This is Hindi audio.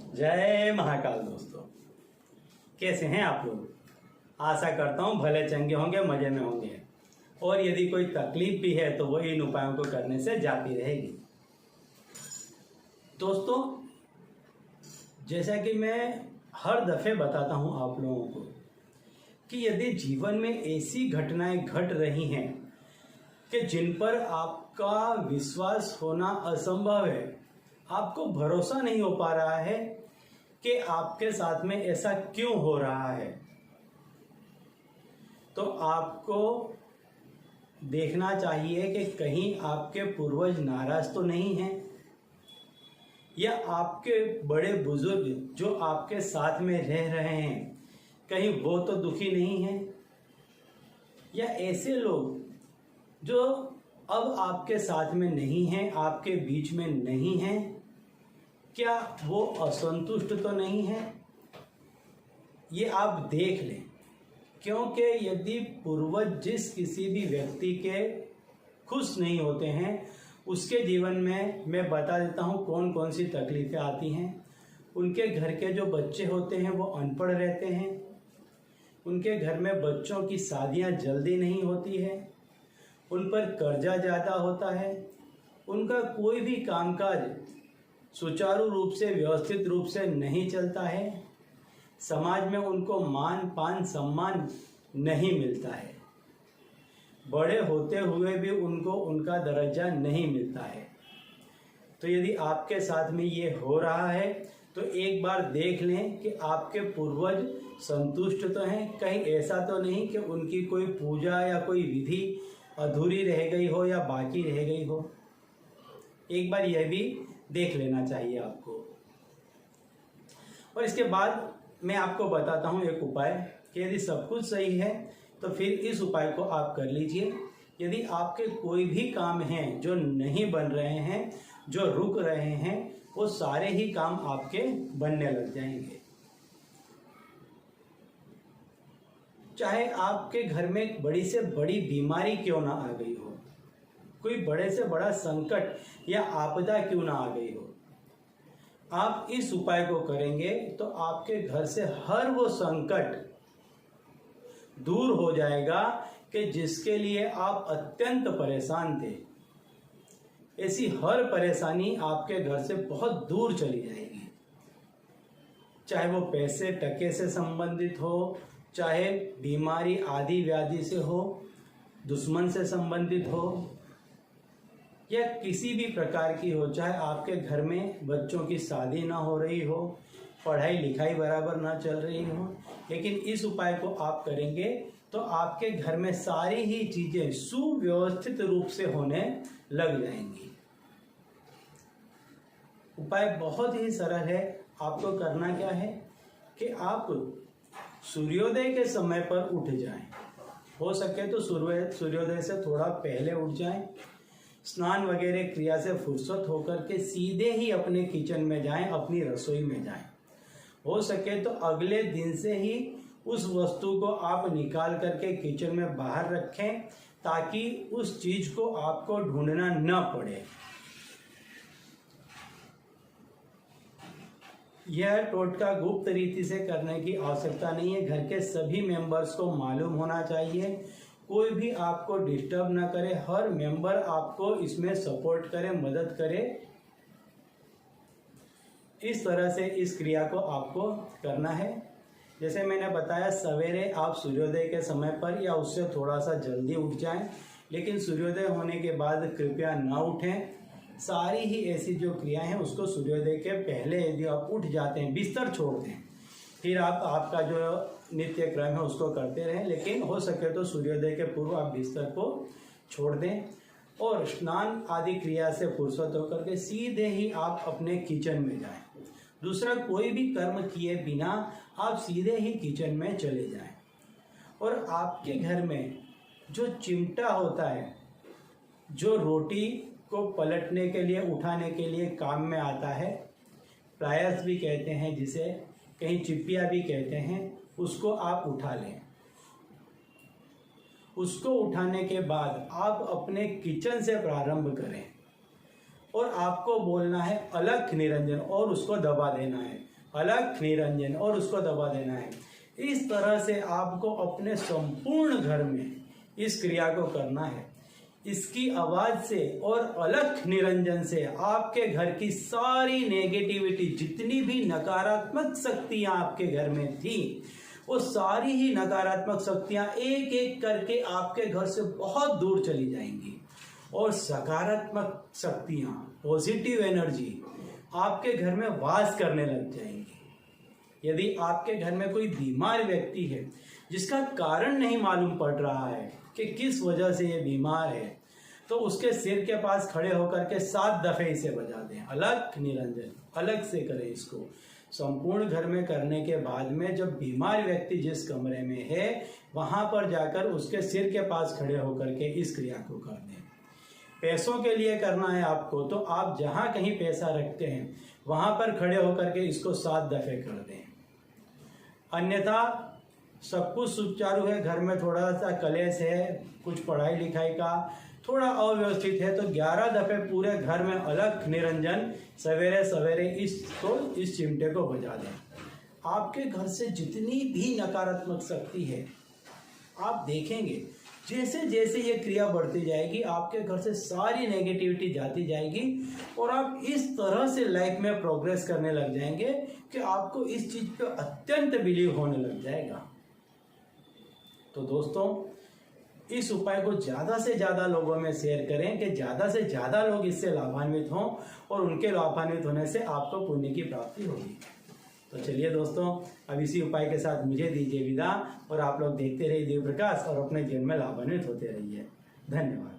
जय महाकाल दोस्तों, कैसे हैं आप लोग। आशा करता हूं भले चंगे होंगे, मजे में होंगे और यदि कोई तकलीफ भी है तो वो इन उपायों को करने से जाती रहेगी। दोस्तों, जैसा कि मैं हर दफ़े बताता हूं आप लोगों को कि यदि जीवन में ऐसी घटनाएं घट रही हैं कि जिन पर आपका विश्वास होना असंभव है, आपको भरोसा नहीं हो पा रहा है कि आपके साथ में ऐसा क्यों हो रहा है, तो आपको देखना चाहिए कि कहीं आपके पूर्वज नाराज तो नहीं हैं, या आपके बड़े बुजुर्ग जो आपके साथ में रह रहे हैं कहीं वो तो दुखी नहीं हैं, या ऐसे लोग जो अब आपके साथ में नहीं हैं, आपके बीच में नहीं हैं, क्या वो असंतुष्ट तो नहीं है। ये आप देख लें, क्योंकि यदि पूर्वज जिस किसी भी व्यक्ति के खुश नहीं होते हैं उसके जीवन में मैं बता देता हूँ कौन कौन सी तकलीफ़ें आती हैं। उनके घर के जो बच्चे होते हैं वो अनपढ़ रहते हैं, उनके घर में बच्चों की शादियाँ जल्दी नहीं होती है, उन पर कर्जा ज़्यादा होता है, उनका कोई भी कामकाज सुचारू रूप से व्यवस्थित रूप से नहीं चलता है, समाज में उनको मान पान सम्मान नहीं मिलता है, बड़े होते हुए भी उनको उनका दर्जा नहीं मिलता है। तो यदि आपके साथ में ये हो रहा है तो एक बार देख लें कि आपके पूर्वज संतुष्ट तो हैं, कहीं ऐसा तो नहीं कि उनकी कोई पूजा या कोई विधि अधूरी रह गई हो या बाकी रह गई हो। एक बार यह भी देख लेना चाहिए आपको। और इसके बाद मैं आपको बताता हूँ एक उपाय कि यदि सब कुछ सही है तो फिर इस उपाय को आप कर लीजिए। यदि आपके कोई भी काम हैं जो नहीं बन रहे हैं, जो रुक रहे हैं, वो सारे ही काम आपके बनने लग जाएंगे। चाहे आपके घर में एक बड़ी से बड़ी बीमारी क्यों ना आ गई हो, कोई बड़े से बड़ा संकट या आपदा क्यों ना आ गई हो, आप इस उपाय को करेंगे तो आपके घर से हर वो संकट दूर हो जाएगा कि जिसके लिए आप अत्यंत परेशान थे। ऐसी हर परेशानी आपके घर से बहुत दूर चली जाएगी, चाहे वो पैसे टके से संबंधित हो, चाहे बीमारी आदि व्याधि से हो, दुश्मन से संबंधित हो, या किसी भी प्रकार की हो, चाहे आपके घर में बच्चों की शादी ना हो रही हो, पढ़ाई लिखाई बराबर ना चल रही हो, लेकिन इस उपाय को आप करेंगे तो आपके घर में सारी ही चीज़ें सुव्यवस्थित रूप से होने लग जाएंगी। उपाय बहुत ही सरल है। आपको करना क्या है कि आप सूर्योदय के समय पर उठ जाएं, हो सके तो सूर्योदय से थोड़ा पहले उठ जाएं, स्नान वगैरह क्रिया से फुर्सत होकर के सीधे ही अपने किचन में जाएं, अपनी रसोई में जाएं। हो सके तो अगले दिन से ही उस वस्तु को आप निकाल करके किचन में बाहर रखें, ताकि उस चीज को आपको ढूंढना न पड़े। यह टोटका गुप्त रीति से करने की आवश्यकता नहीं है, घर के सभी मेंबर्स को मालूम होना चाहिए, कोई भी आपको डिस्टर्ब ना करे, हर मेंबर आपको इसमें सपोर्ट करे, मदद करे। इस तरह से इस क्रिया को आपको करना है। जैसे मैंने बताया, सवेरे आप सूर्योदय के समय पर या उससे थोड़ा सा जल्दी उठ जाएं, लेकिन सूर्योदय होने के बाद कृपया ना उठें। सारी ही ऐसी जो क्रियाएं हैं उसको सूर्योदय के पहले यदि आप उठ जाते हैं, बिस्तर छोड़ दें, फिर आप आपका जो नित्य क्रम है उसको करते रहें, लेकिन हो सके तो सूर्योदय के पूर्व आप बिस्तर को छोड़ दें और स्नान आदि क्रिया से फुर्सत होकर के सीधे ही आप अपने किचन में जाएं। दूसरा कोई भी कर्म किए बिना आप सीधे ही किचन में चले जाएं और आपके घर में जो चिमटा होता है, जो रोटी को पलटने के लिए, उठाने के लिए काम में आता है, प्लायर्स भी कहते हैं जिसे, कहीं चिप्पिया भी कहते हैं, उसको आप उठा लें। उसको उठाने के बाद आप अपने किचन से प्रारंभ करें और आपको बोलना है अलख निरंजन और उसको दबा देना है। अलख निरंजन और उसको दबा देना है। इस तरह से आपको अपने संपूर्ण घर में इस क्रिया को करना है। इसकी आवाज से और अलख निरंजन से आपके घर की सारी नेगेटिविटी, जितनी भी नकारात्मक शक्तियां आपके घर में थी, वो सारी ही नकारात्मक शक्तियां एक एक करके आपके घर से बहुत दूर चली जाएंगी और सकारात्मक शक्तियां, पॉजिटिव एनर्जी आपके घर में वास करने लग जाएंगी। यदि आपके घर में कोई बीमार व्यक्ति है जिसका कारण नहीं मालूम पड़ रहा है कि किस वजह से ये बीमार है, तो उसके सिर के पास खड़े होकर के 7 दफे इसे बजा दें, अलख निरंजन, अलग से करें इसको। संपूर्ण घर में करने के बाद में जब बीमार व्यक्ति जिस कमरे में है वहां पर जाकर उसके सिर के पास खड़े होकर के इस क्रिया को कर दें। पैसों के लिए करना है आपको, तो आप जहां कहीं पैसा रखते हैं वहां पर खड़े होकर के इसको 7 दफे कर दें। अन्यथा सब कुछ सुचारू है, घर में थोड़ा सा कलेश है, कुछ पढ़ाई लिखाई का थोड़ा अव्यवस्थित है, तो 11 दफे पूरे घर में अलख निरंजन सवेरे सवेरे इस चिमटे को बजा दें। आपके घर से जितनी भी नकारात्मक शक्ति है, आप देखेंगे जैसे जैसे ये क्रिया बढ़ती जाएगी आपके घर से सारी नेगेटिविटी जाती जाएगी और आप इस तरह से लाइफ में प्रोग्रेस करने लग जाएंगे कि आपको इस चीज पे अत्यंत बिलीव होने लग जाएगा। तो दोस्तों, इस उपाय को ज़्यादा से ज़्यादा लोगों में शेयर करें कि ज़्यादा से ज़्यादा लोग इससे लाभान्वित हों और उनके लाभान्वित होने से आपको पुण्य की प्राप्ति होगी। तो चलिए दोस्तों, अब इसी उपाय के साथ मुझे दीजिए विदा और आप लोग देखते रहिए दिव्य प्रकाश और अपने जीवन में लाभान्वित होते रहिए। धन्यवाद।